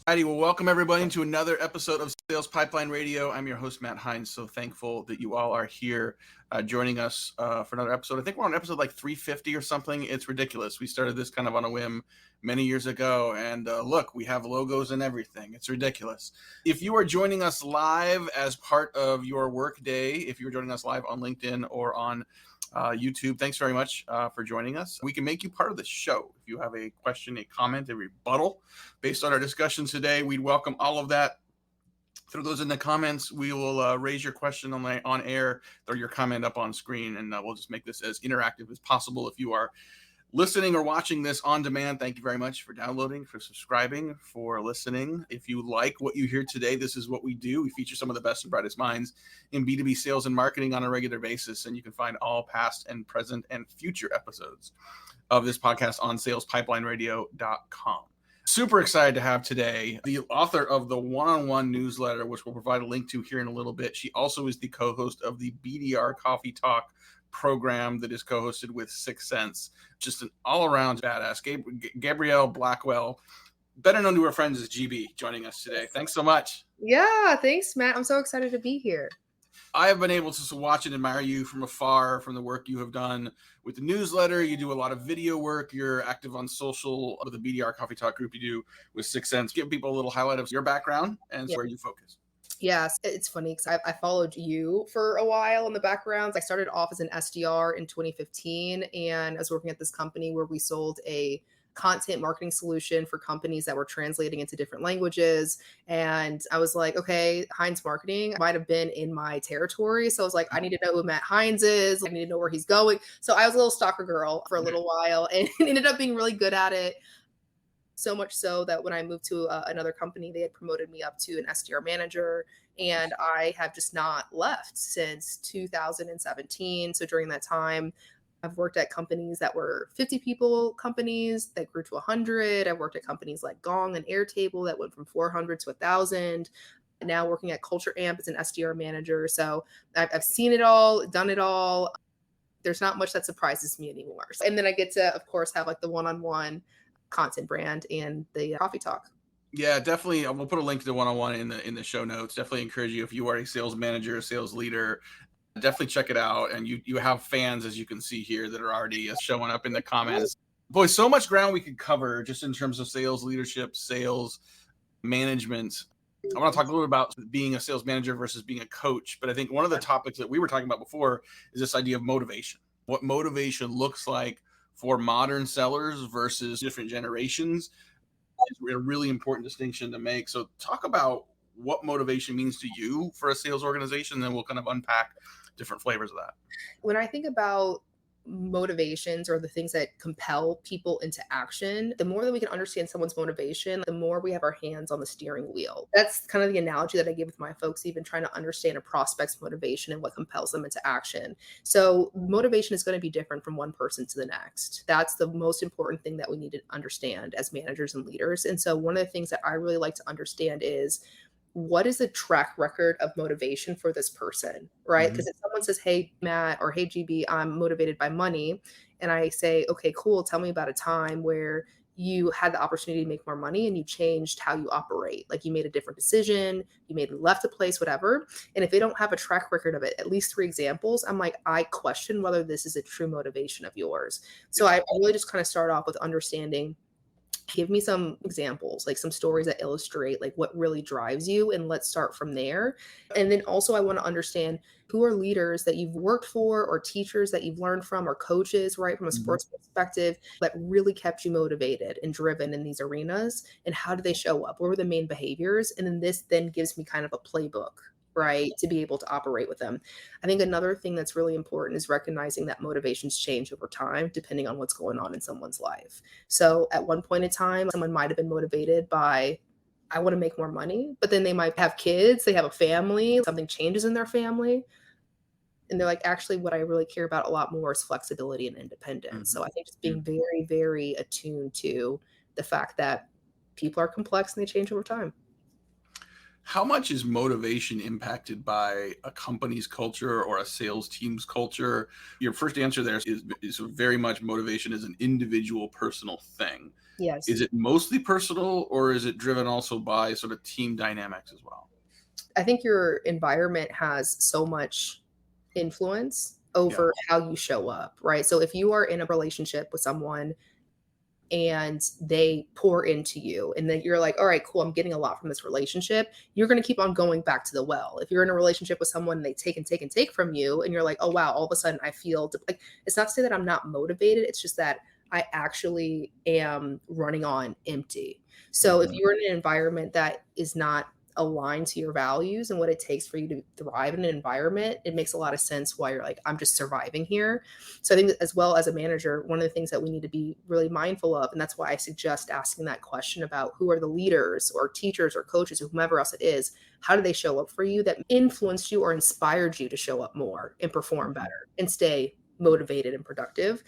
Alrighty, well, welcome everybody to another episode of Sales Pipeline Radio. I'm your host, Matt Hines. So thankful that you all are here joining us for another episode. I think we're on episode like 350 or something. It's ridiculous. We started this kind of on a whim many years ago. And look, we have logos and everything. It's ridiculous. If you are joining us live as part of your work day, if you're joining us live on LinkedIn or on YouTube, thanks very much for joining us. We can make you part of the show. If you have a question, a comment, a rebuttal based on our discussions today, we'd welcome all of that. Throw those in the comments. We will raise your question on air, throw your comment up on screen, and we'll just make this as interactive as possible. If you are listening or watching this on demand, thank you very much for downloading, for subscribing, for listening. If you like what you hear today, this is what we do. We feature some of the best and brightest minds in B2B sales and marketing on a regular basis, and you can find all past and present and future episodes of this podcast on salespipelineradio.com. Super excited to have today the author of the one-on-one newsletter, which we'll provide a link to here in a little bit. She also is the co-host of the BDR Coffee Talk program that is co-hosted with 6 Sense. Just an all-around badass. Gabrielle Blackwell, better known to her friends as GB, joining us today. Thanks so much. Yeah, thanks, Matt. I'm so excited to be here. I have been able to watch and admire you from afar, from the work you have done with the newsletter. You do a lot of video work. You're active on social with the BDR Coffee Talk group you do with 6 Sense. Give people a little highlight of your background and where you focus. Yes, it's funny because I followed you for a while in the backgrounds. I started off as an SDR in 2015, and I was working at this company where we sold a content marketing solution for companies that were translating into different languages. And I was like, okay, Hines Marketing might have been in my territory. So I was like, I need to know who Matt Hines is. I need to know where he's going. So I was a little stalker girl for a little while and ended up being really good at it. So much so that when I moved to another company, they had promoted me up to an SDR manager, and I have just not left since 2017. So during that time, I've worked at companies that were 50 people companies that grew to 100. I worked at companies like Gong and Airtable that went from 400 to 1,000. Now working at Culture Amp as an SDR manager. So I've seen it all, done it all. There's not much that surprises me anymore. And then I get to, of course, have like the one-on-one content brand and the coffee talk. Yeah, definitely. We'll put a link to the one-on-one in the show notes. Definitely encourage you, if you are a sales manager, a sales leader, definitely check it out. And you have fans, as you can see here, that are already showing up in the comments. Boy, so much ground we could cover just in terms of sales leadership, sales management. I want to talk a little bit about being a sales manager versus being a coach. But I think one of the topics that we were talking about before is this idea of motivation. What motivation looks like for modern sellers versus different generations is a really important distinction to make. So talk about what motivation means to you for a sales organization, then we'll kind of unpack different flavors of that. When I think about motivations or the things that compel people into action, the more that we can understand someone's motivation, the more we have our hands on the steering wheel. That's kind of the analogy that I give with my folks, even trying to understand a prospect's motivation and what compels them into action. So motivation is going to be different from one person to the next. That's the most important thing that we need to understand as managers and leaders. And so one of the things that I really like to understand is, what is the track record of motivation for this person, right? Because if someone says, hey, Matt, or hey, GB, I'm motivated by money, and I say, okay, cool, tell me about a time where you had the opportunity to make more money and you changed how you operate. Like you made a different decision, you maybe left a place, whatever. And if they don't have a track record of it, at least 3 examples, I'm like, I question whether this is a true motivation of yours. So I really just kind of start off with understanding, give me some examples, like some stories that illustrate like what really drives you, and let's start from there. And then also I want to understand, who are leaders that you've worked for, or teachers that you've learned from, or coaches, right, from a sports perspective, that really kept you motivated and driven in these arenas, and how do they show up? What were the main behaviors? And then this then gives me kind of a playbook, right, to be able to operate with them. I think another thing that's really important is recognizing that motivations change over time depending on what's going on in someone's life. So at one point in time, someone might have been motivated by, I want to make more money, but then they might have kids, they have a family, something changes in their family. And they're like, actually, what I really care about a lot more is flexibility and independence. So I think just being very, very attuned to the fact that people are complex and they change over time. How much is motivation impacted by a company's culture or a sales team's culture? Your first answer there is very much motivation is an individual personal thing. Yes. Is it mostly personal, or is it driven also by sort of team dynamics as well? I think your environment has so much influence Yeah. over how you show up, right? So if you are in a relationship with someone and they pour into you and then you're like, all right, cool, I'm getting a lot from this relationship, you're going to keep on going back to the well. If you're in a relationship with someone and they take and take and take from you and you're like, oh wow, all of a sudden I feel like, it's not to say that I'm not motivated, it's just that I actually am running on empty. So if Mhm. you're in an environment that is not aligned to your values and what it takes for you to thrive in an environment, it makes a lot of sense why you're like, I'm just surviving here. So I think that as well as a manager, one of the things that we need to be really mindful of, and that's why I suggest asking that question about who are the leaders or teachers or coaches or whomever else it is, how do they show up for you that influenced you or inspired you to show up more and perform Mhm. better and stay motivated and productive?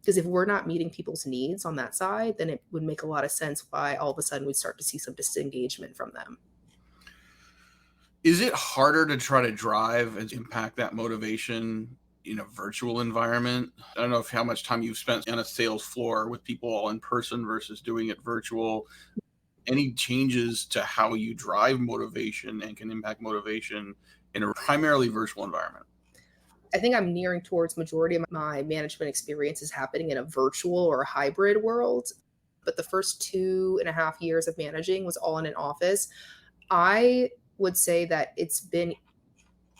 Because if we're not meeting people's needs on that side, then it would make a lot of sense why all of a sudden we start to see some disengagement from them. Is it harder to try to drive and impact that motivation in a virtual environment? I don't know if how much time you've spent on a sales floor with people all in person versus doing it virtual. Any changes to how you drive motivation and can impact motivation in a primarily virtual environment? I think I'm nearing towards majority of my management experience is happening in a virtual or a hybrid world. But the first 2.5 years of managing was all in an office. I would say that it's been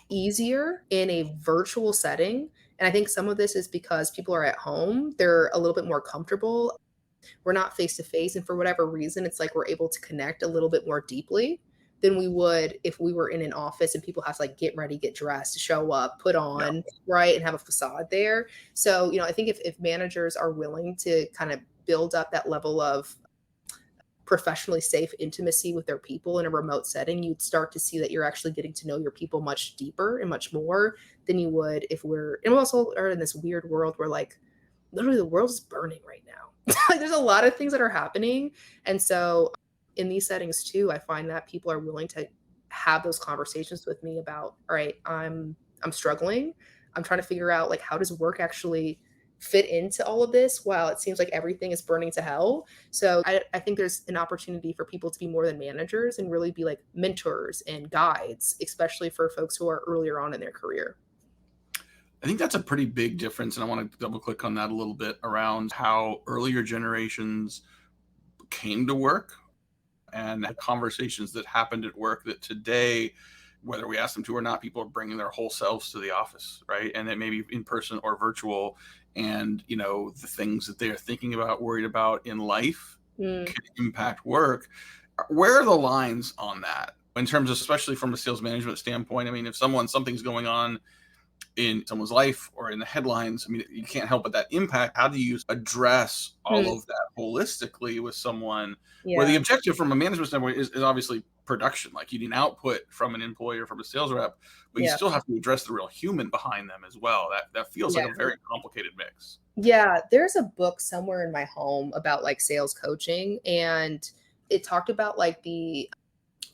easier in a virtual setting. And I think some of this is because people are at home, they're a little bit more comfortable. We're not face to face. And for whatever reason, it's like we're able to connect a little bit more deeply than we would if we were in an office and people have to like get ready, get dressed, show up, put Yeah. on, right, and have a facade there. So, I think if managers are willing to kind of build up that level of professionally safe intimacy with their people in a remote setting, you'd start to see that you're actually getting to know your people much deeper and much more than you would if and we also are in this weird world where like literally the world is burning right now. Like there's a lot of things that are happening. And so in these settings too, I find that people are willing to have those conversations with me about, all right, I'm struggling. I'm trying to figure out like how does work actually fit into all of this while it seems like everything is burning to hell. So I think there's an opportunity for people to be more than managers and really be like mentors and guides, especially for folks who are earlier on in their career. I think that's a pretty big difference. And I want to double click on that a little bit around how earlier generations came to work and the conversations that happened at work that today, whether we ask them to or not, people are bringing their whole selves to the office, right? And it may be in person or virtual. And, the things that they're thinking about, worried about in life Mm, can impact work. Where are the lines on that in terms of, especially from a sales management standpoint? I mean, if something's going on in someone's life or in the headlines, I mean, you can't help but that impact. How do you address all mm, of that holistically with someone where the yeah, objective from a management standpoint is obviously production, like you need output from an employee or from a sales rep, but you yeah, still have to address the real human behind them as well. That feels yeah. like a very complicated mix. Yeah, there's a book somewhere in my home about like sales coaching, and it talked about like the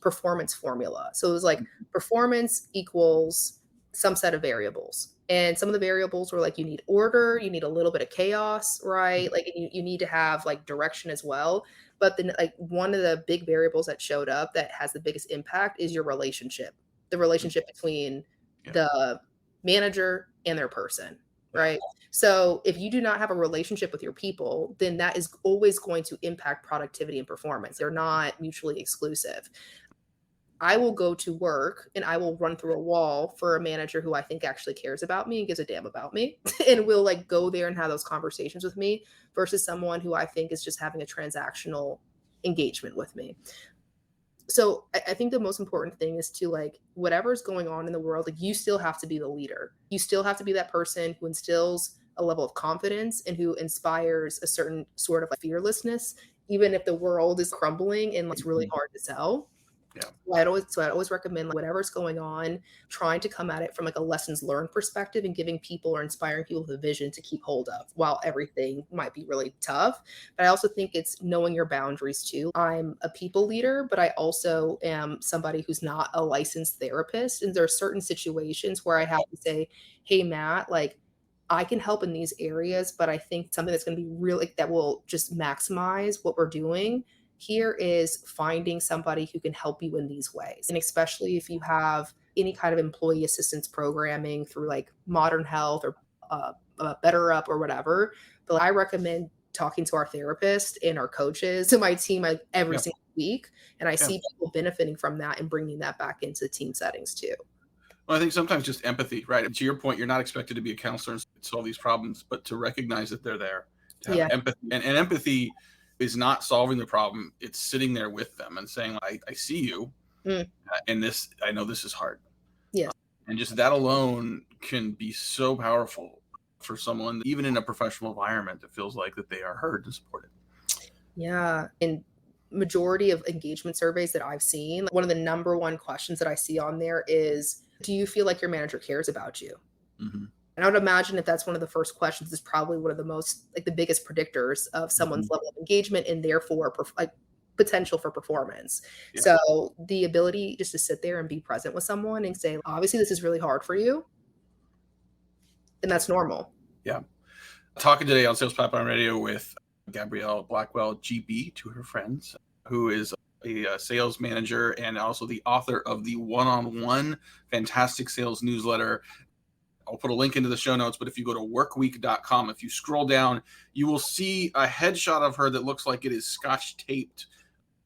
performance formula. So it was like performance equals some set of variables. And some of the variables were like you need order, you need a little bit of chaos, right? Like you need to have like direction as well. But then like one of the big variables that showed up that has the biggest impact is your relationship. The relationship between Yeah. the manager and their person, Yeah. right? So if you do not have a relationship with your people, then that is always going to impact productivity and performance. They're not mutually exclusive. I will go to work and I will run through a wall for a manager who I think actually cares about me and gives a damn about me and will like go there and have those conversations with me versus someone who I think is just having a transactional engagement with me. So I think the most important thing is to like whatever's going on in the world, like you still have to be the leader. You still have to be that person who instills a level of confidence and who inspires a certain sort of like fearlessness, even if the world is crumbling and it's really hard to sell. Yeah. So I always recommend like, whatever's going on, trying to come at it from like a lessons learned perspective and giving people or inspiring people with a vision to keep hold of while everything might be really tough. But I also think it's knowing your boundaries too. I'm a people leader, but I also am somebody who's not a licensed therapist. And there are certain situations where I have to say, hey, Matt, like, I can help in these areas, but I think something that's going to be really that will just maximize what we're doing here is finding somebody who can help you in these ways. And especially if you have any kind of employee assistance programming through like Modern Health or Better Up or whatever, but I recommend talking to our therapist and our coaches to my team like, every Yeah. single week. And I Yeah. see people benefiting from that and bringing that back into team settings too. Well, I think sometimes just empathy, right? To your point, you're not expected to be a counselor and solve these problems, but to recognize that they're there, to have Yeah. empathy. And empathy is not solving the problem. It's sitting there with them and saying, I see you. Mm. And this, I know this is hard. Yes. And just that alone can be so powerful for someone, even in a professional environment, that feels like that they are heard and supported. Yeah. And majority of engagement surveys that I've seen, one of the number one questions that I see on there is, do you feel like your manager cares about you? Mm-hmm. And I would imagine if that's one of the first questions, is probably one of the most, like the biggest predictors of someone's level of engagement and therefore like potential for performance. Yeah. So the ability just to sit there and be present with someone and say, obviously this is really hard for you. And that's normal. Yeah. Talking today on Sales Pipeline Radio with Gabrielle Blackwell, GB to her friends, who is a sales manager and also the author of the One-on-One Fantastic Sales Newsletter. I'll put a link into the show notes, but if you go to workweek.com, if you scroll down, you will see a headshot of her that looks like it is scotch taped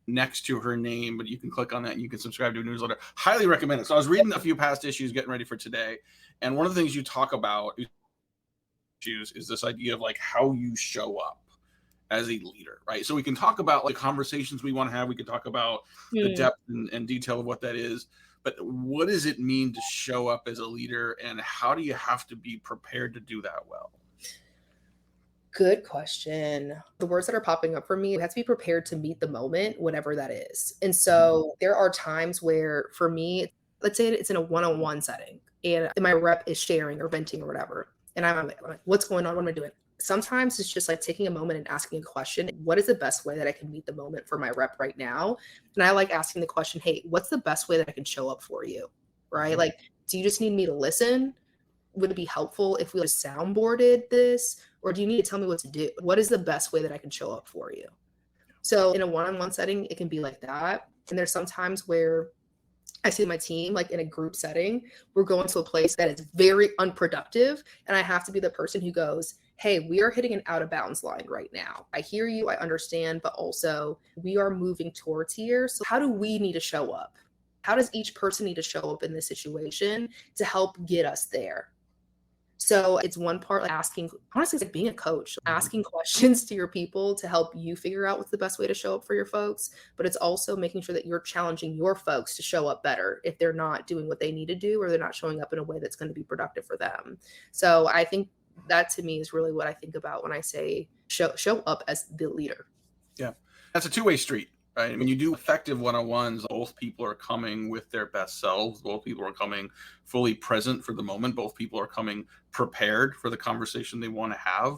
next to her name, but you can click on that and you can subscribe to a newsletter. Highly recommend it. So I was reading a few past issues, getting ready for today. And one of the things you talk about is this idea of like how you show up as a leader, right? So we can talk about like conversations we want to have. We can talk about the depth and detail of what that is. But what does it mean to show up as a leader, and how do you have to be prepared to do that well? Good question. The words that are popping up for me, we have to be prepared to meet the moment, whatever that is. And so there are times where, for me, let's say it's in a one-on-one setting and my rep is sharing or venting or whatever. And I'm like, what's going on? What am I doing? Sometimes it's just like taking a moment and asking a question. What is the best way that I can meet the moment for my rep right now? And I like asking the question, hey, what's the best way that I can show up for you? Right? Like, do you just need me to listen? Would it be helpful if we just soundboarded this? Or do you need to tell me what to do? What is the best way that I can show up for you? So in a one-on-one setting, it can be like that. And there's sometimes where I see my team, like in a group setting, we're going to a place that is very unproductive. And I have to be the person who goes, hey, we are hitting an out of bounds line right now. I hear you, I understand, but also we are moving towards here. So how do we need to show up? How does each person need to show up in this situation to help get us there? So it's one part like asking, honestly, it's like being a coach, asking questions to your people to help you figure out what's the best way to show up for your folks. But it's also making sure that you're challenging your folks to show up better if they're not doing what they need to do or they're not showing up in a way that's going to be productive for them. So I think that to me is really what I think about when I say show up as the leader. Yeah. That's a two-way street. Right. When you do effective one-on-ones, both people are coming with their best selves. Both people are coming fully present for the moment. Both people are coming prepared for the conversation they want to have.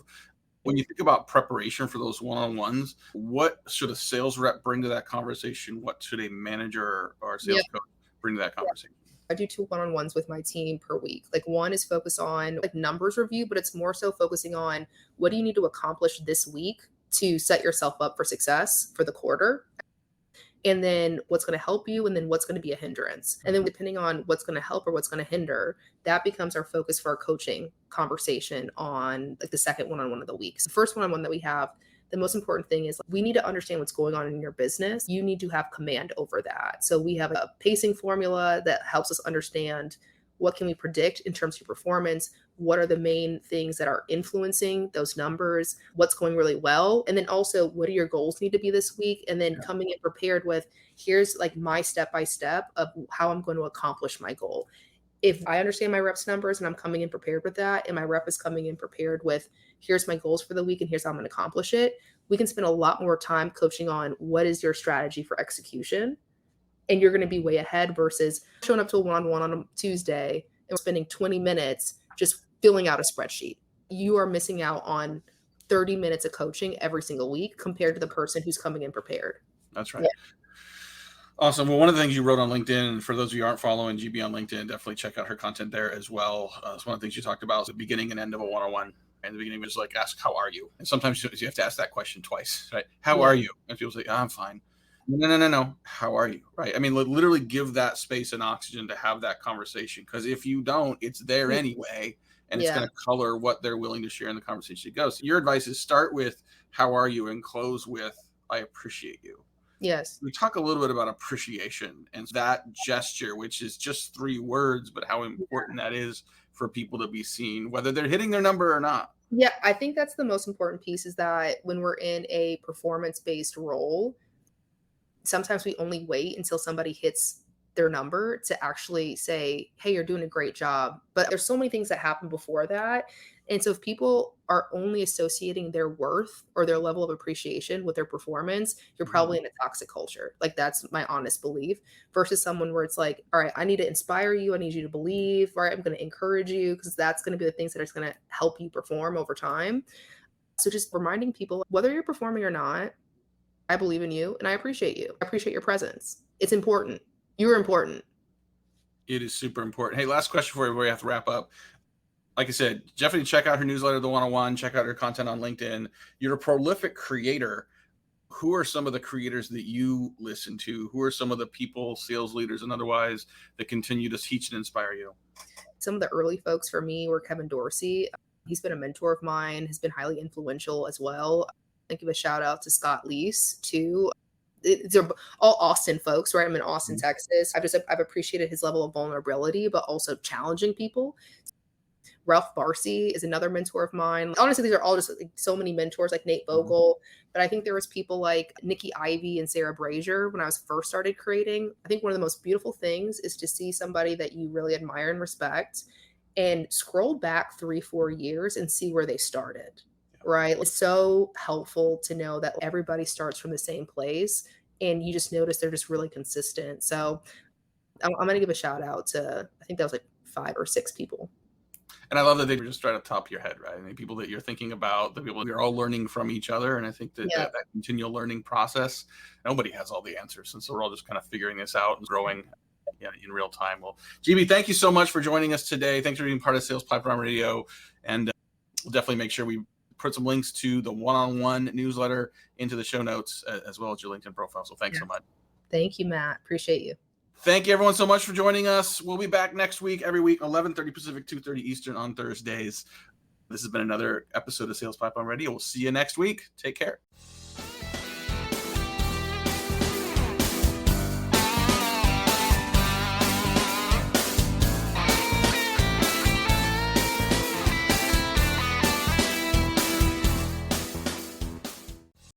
When you think about preparation for those one-on-ones, what should a sales rep bring to that conversation? What should a manager or a sales coach bring to that conversation? I do 2 one-on-ones with my team per week. Like one is focused on like numbers review, but it's more so focusing on what do you need to accomplish this week to set yourself up for success for the quarter. And then what's going to help you, and then what's going to be a hindrance. And then depending on what's going to help or what's going to hinder, that becomes our focus for our coaching conversation on like the second one-on-one of the week. So the first one-on-one that we have, the most important thing is we need to understand what's going on in your business. You need to have command over that. So we have a pacing formula that helps us understand what can we predict in terms of your performance, what are the main things that are influencing those numbers, what's going really well, and then also what do your goals need to be this week, and then coming in prepared with here's like my step-by-step of how I'm going to accomplish my goal. If I understand my reps numbers and I'm coming in prepared with that, and my rep is coming in prepared with here's my goals for the week and here's how I'm going to accomplish it, we can spend a lot more time coaching on what is your strategy for execution and you're going to be way ahead versus showing up to a one-on-one on a Tuesday and spending 20 minutes just filling out a spreadsheet. You are missing out on 30 minutes of coaching every single week compared to the person who's coming in prepared. That's right. Yeah. Awesome. Well, one of the things you wrote on LinkedIn, and for those of you who aren't following GB on LinkedIn, definitely check out her content there as well. It's one of the things you talked about, the beginning and end of a one-on-one. And the beginning was like, ask, how are you? And sometimes you have to ask that question twice, right? How are you? And people say, oh, I'm fine. No. How are you? Right. I mean, literally give that space and oxygen to have that conversation. Because if you don't, it's there anyway. And it's going to color what they're willing to share in the conversation it goes. So your advice is start with, how are you? And close with, I appreciate you. Yes. We talk a little bit about appreciation and that gesture, which is just 3 words, but how important that is for people to be seen, whether they're hitting their number or not. Yeah, I think that's the most important piece, is that when we're in a performance-based role, sometimes we only wait until somebody hits their number to actually say, hey, you're doing a great job. But there's so many things that happen before that. And so if people are only associating their worth or their level of appreciation with their performance, you're probably in a toxic culture. Like, that's my honest belief, versus someone where it's like, all right, I need to inspire you. I need you to believe, right? I'm going to encourage you, because that's going to be the things that are going to help you perform over time. So just reminding people, whether you're performing or not, I believe in you and I appreciate you. I appreciate your presence. It's important. You're important. It is super important. Hey, last question for you before we have to wrap up. Like I said, definitely check out her newsletter, The One-on-One. Check out her content on LinkedIn. You're a prolific creator. Who are some of the creators that you listen to? Who are some of the people, sales leaders and otherwise, that continue to teach and inspire you? Some of the early folks for me were Kevin Dorsey. He's been a mentor of mine, has been highly influential as well. I give a shout out to Scott Leese too. They're all Austin folks, right? I'm in Austin, Texas. I've appreciated his level of vulnerability, but also challenging people. Ralph Barcy is another mentor of mine. Honestly, these are all just like so many mentors, like Nate Vogel. But I think there was people like Nikki Ivey and Sarah Brazier when I was first started creating. I think one of the most beautiful things is to see somebody that you really admire and respect and scroll back 3-4 years and see where they started. Right? It's so helpful to know that everybody starts from the same place and you just notice they're just really consistent. So I'm going to give a shout out to, I think that was like 5 or 6 people. And I love that they were just right at the top of your head, right? I mean, people that you're thinking about, the people you're all learning from each other. And I think that that continual learning process, nobody has all the answers. And so we're all just kind of figuring this out and growing in real time. Well, GB, thank you so much for joining us today. Thanks for being part of Sales Pipeline Radio. And we'll definitely make sure we put some links to the One-on-One newsletter into the show notes, as well as your LinkedIn profile. So thanks so much. Thank you, Matt. Appreciate you. Thank you, everyone, so much for joining us. We'll be back next week, every week, 11:30 Pacific, 2:30 Eastern on Thursdays. This has been another episode of Sales Pipeline Radio. We'll see you next week. Take care.